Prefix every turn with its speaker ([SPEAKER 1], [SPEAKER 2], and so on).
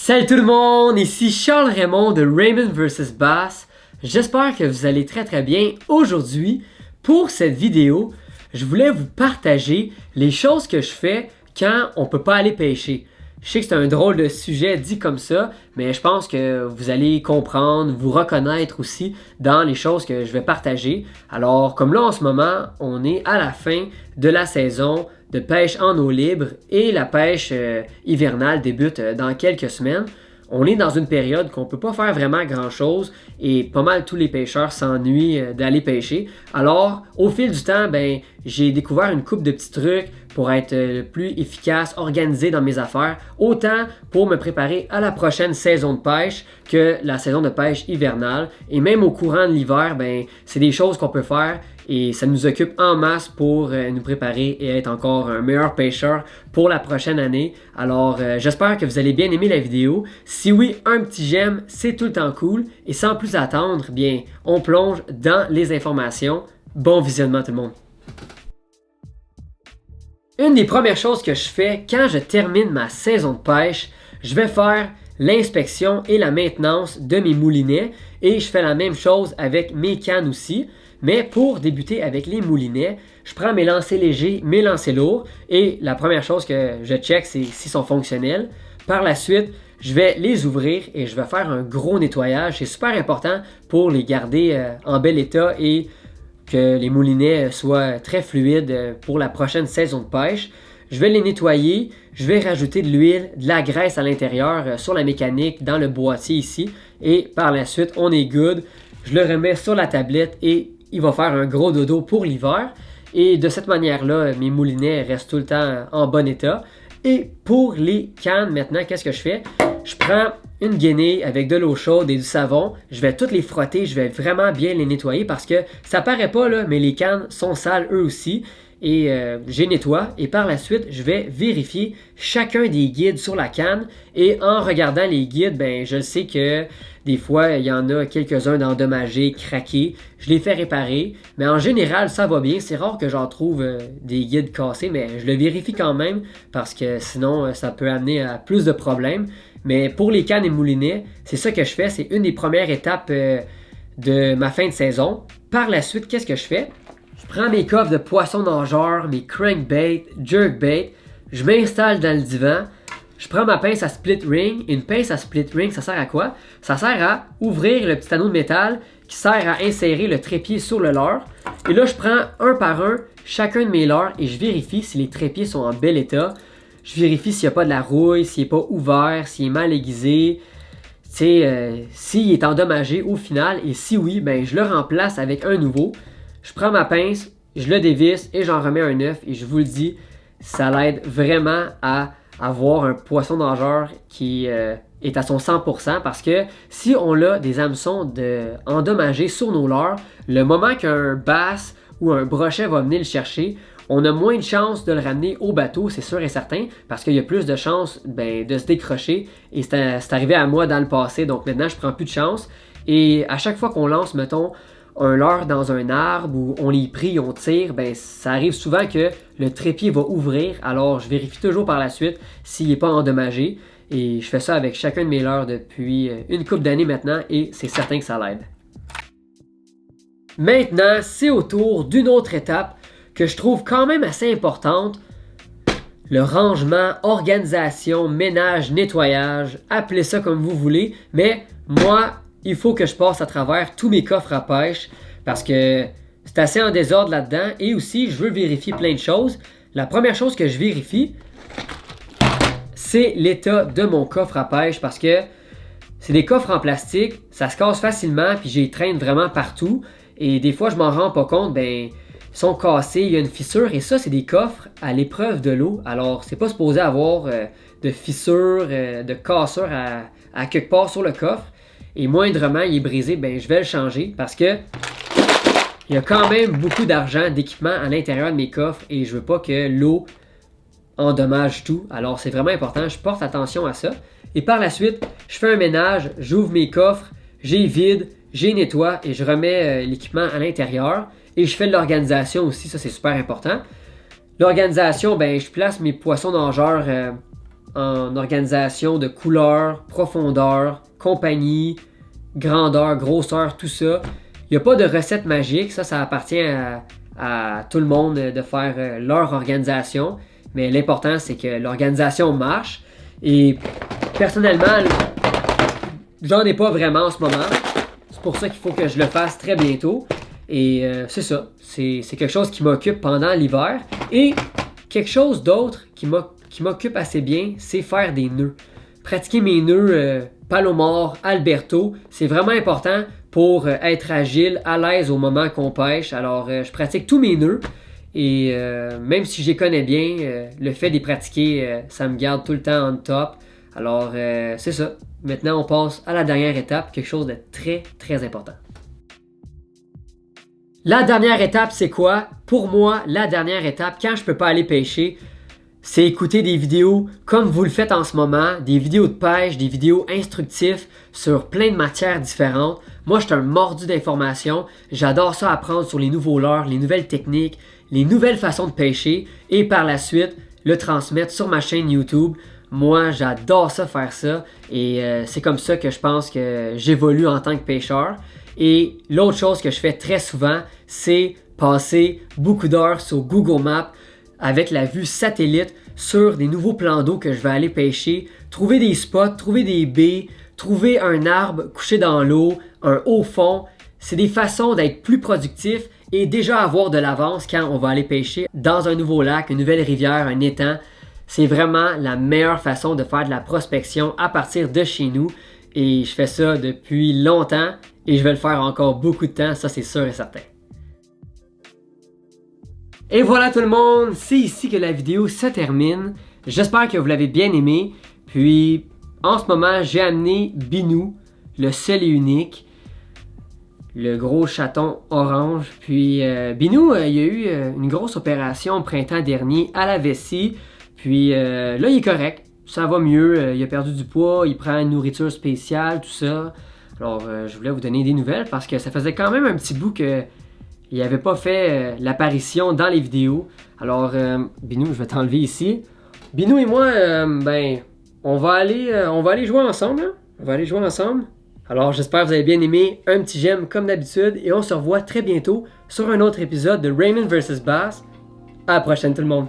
[SPEAKER 1] Salut tout le monde, ici Charles Raymond de Raymond vs Bass. J'espère que vous allez très bien. Aujourd'hui, pour cette vidéo, je voulais vous partager les choses que je fais quand on ne peut pas aller pêcher. Je sais que c'est un drôle de sujet dit comme ça, mais je pense que vous allez comprendre, vous reconnaître aussi dans les choses que je vais partager. Alors, comme là en ce moment, on est à la fin de la saison de pêche en eau libre et la pêche hivernale débute dans quelques semaines. On est dans une période qu'on ne peut pas faire vraiment grand-chose et pas mal tous les pêcheurs s'ennuient d'aller pêcher. Alors, au fil du temps, j'ai découvert une couple de petits trucs pour être plus efficace, organisé dans mes affaires, autant pour me préparer à la prochaine saison de pêche que la saison de pêche hivernale. Et même au courant de l'hiver, c'est des choses qu'on peut faire et ça nous occupe en masse pour nous préparer et être encore un meilleur pêcheur pour la prochaine année. Alors, j'espère que vous allez bien aimer la vidéo. Si oui, un petit j'aime, c'est tout le temps cool. Et sans plus attendre, bien, on plonge dans les informations. Bon visionnement tout le monde! Une des premières choses que je fais quand je termine ma saison de pêche, je vais faire l'inspection et la maintenance de mes moulinets et je fais la même chose avec mes cannes aussi. Mais pour débuter avec les moulinets, je prends mes lancers légers, mes lancers lourds et la première chose que je check, c'est s'ils sont fonctionnels. Par la suite, je vais les ouvrir et je vais faire un gros nettoyage. C'est super important pour les garder en bel état et que les moulinets soient très fluides pour la prochaine saison de pêche. Je vais les nettoyer, je vais rajouter de l'huile, de la graisse à l'intérieur sur la mécanique dans le boîtier ici et par la suite, on est good. Je le remets sur la tablette et il va faire un gros dodo pour l'hiver. Et de cette manière-là, mes moulinets restent tout le temps en bon état. Et pour les cannes, maintenant, qu'est-ce que je fais? Je prends une guenille avec de l'eau chaude et du savon. Je vais toutes les frotter, je vais vraiment bien les nettoyer parce que ça paraît pas, là, mais les cannes sont sales eux aussi. Et je les nettoie et par la suite, je vais vérifier chacun des guides sur la canne. Et en regardant les guides, je sais que des fois, il y en a quelques-uns d'endommagés, craqués. Je les fais réparer, mais en général, ça va bien. C'est rare que j'en trouve des guides cassés, mais je le vérifie quand même parce que sinon, ça peut amener à plus de problèmes. Mais pour les cannes et moulinets, c'est ça que je fais. C'est une des premières étapes de ma fin de saison. Par la suite, qu'est-ce que je fais? Je prends mes coffres de poissons nageurs, mes crankbait, jerkbait, je m'installe dans le divan, je prends ma pince à split ring. Une pince à split ring, ça sert à quoi? Ça sert à ouvrir le petit anneau de métal qui sert à insérer le trépied sur le leurre. Et là, je prends un par un chacun de mes leurres et je vérifie si les trépieds sont en bel état. Je vérifie s'il n'y a pas de la rouille, s'il n'est pas ouvert, s'il est mal aiguisé, s'il est endommagé au final. Et si oui, je le remplace avec un nouveau. Je prends ma pince, je le dévisse et j'en remets un neuf. Et je vous le dis, ça l'aide vraiment à avoir un poisson nageur qui est à son 100% parce que si on a des hameçons endommagés sur nos leurres, le moment qu'un bass ou un brochet va venir le chercher, on a moins de chances de le ramener au bateau, c'est sûr et certain, parce qu'il y a plus de chances de se décrocher. Et c'est arrivé à moi dans le passé, donc maintenant je prends plus de chance. Et à chaque fois qu'on lance, mettons, un leurre dans un arbre ou on les prie, on tire, ça arrive souvent que le trépied va ouvrir. Alors, je vérifie toujours par la suite s'il n'est pas endommagé. Et je fais ça avec chacun de mes leurres depuis une couple d'années maintenant et c'est certain que ça l'aide. Maintenant, c'est au tour d'une autre étape que je trouve quand même assez importante. Le rangement, organisation, ménage, nettoyage, appelez ça comme vous voulez. Mais moi, il faut que je passe à travers tous mes coffres à pêche parce que c'est assez en désordre là-dedans et aussi je veux vérifier plein de choses. La première chose que je vérifie, c'est l'état de mon coffre à pêche parce que c'est des coffres en plastique, ça se casse facilement puis j'y traîne vraiment partout et des fois je m'en rends pas compte, ils sont cassés, il y a une fissure et ça c'est des coffres à l'épreuve de l'eau. Alors c'est pas supposé avoir de fissure, de cassure à quelque part sur le coffre. Et moindrement il est brisé, je vais le changer parce que il y a quand même beaucoup d'argent, d'équipement à l'intérieur de mes coffres et je veux pas que l'eau endommage tout. Alors c'est vraiment important, je porte attention à ça. Et par la suite, je fais un ménage, j'ouvre mes coffres, j'ai vide, j'ai nettoie et je remets l'équipement à l'intérieur. Et je fais de l'organisation aussi, ça c'est super important. L'organisation, je place mes poissons nageurs en organisation de couleur, profondeur, compagnie, grandeur, grosseur, tout ça. Il n'y a pas de recette magique, ça appartient à tout le monde de faire leur organisation. Mais l'important, c'est que l'organisation marche. Et personnellement, j'en ai pas vraiment en ce moment. C'est pour ça qu'il faut que je le fasse très bientôt. Et c'est ça. C'est quelque chose qui m'occupe pendant l'hiver. Et quelque chose d'autre qui m'occupe assez bien, c'est faire des nœuds. Pratiquer mes nœuds Palomar, Alberto, c'est vraiment important pour être agile, à l'aise au moment qu'on pêche. Alors, je pratique tous mes nœuds. Et même si je les connais bien, le fait de les pratiquer, ça me garde tout le temps on top. Alors, c'est ça. Maintenant, on passe à la dernière étape, quelque chose de très, très important. La dernière étape, c'est quoi? Pour moi, la dernière étape, quand je peux pas aller pêcher, c'est écouter des vidéos comme vous le faites en ce moment, des vidéos de pêche, des vidéos instructives sur plein de matières différentes. Moi, je suis un mordu d'informations. J'adore ça apprendre sur les nouveaux leurres, les nouvelles techniques, les nouvelles façons de pêcher et par la suite, le transmettre sur ma chaîne YouTube. Moi, j'adore ça, faire ça et c'est comme ça que je pense que j'évolue en tant que pêcheur. Et l'autre chose que je fais très souvent, c'est passer beaucoup d'heures sur Google Maps avec la vue satellite sur des nouveaux plans d'eau que je vais aller pêcher, trouver des spots, trouver des baies, trouver un arbre couché dans l'eau, un haut fond. C'est des façons d'être plus productif et déjà avoir de l'avance quand on va aller pêcher dans un nouveau lac, une nouvelle rivière, un étang. C'est vraiment la meilleure façon de faire de la prospection à partir de chez nous. Et je fais ça depuis longtemps et je vais le faire encore beaucoup de temps, ça c'est sûr et certain. Et voilà tout le monde, c'est ici que la vidéo se termine. J'espère que vous l'avez bien aimé. Puis en ce moment, j'ai amené Binou, le seul et unique, le gros chaton orange. Puis Binou, il y a eu une grosse opération au printemps dernier à la vessie. Puis là, il est correct, ça va mieux. Il a perdu du poids, il prend une nourriture spéciale, tout ça. Alors, je voulais vous donner des nouvelles parce que ça faisait quand même un petit bout que il n'avait pas fait l'apparition dans les vidéos. Alors, Binou, je vais t'enlever ici. Binou et moi, on va aller jouer ensemble. Hein? On va aller jouer ensemble. Alors, j'espère que vous avez bien aimé. Un petit j'aime comme d'habitude. Et on se revoit très bientôt sur un autre épisode de Raymond vs Bass. À la prochaine tout le monde.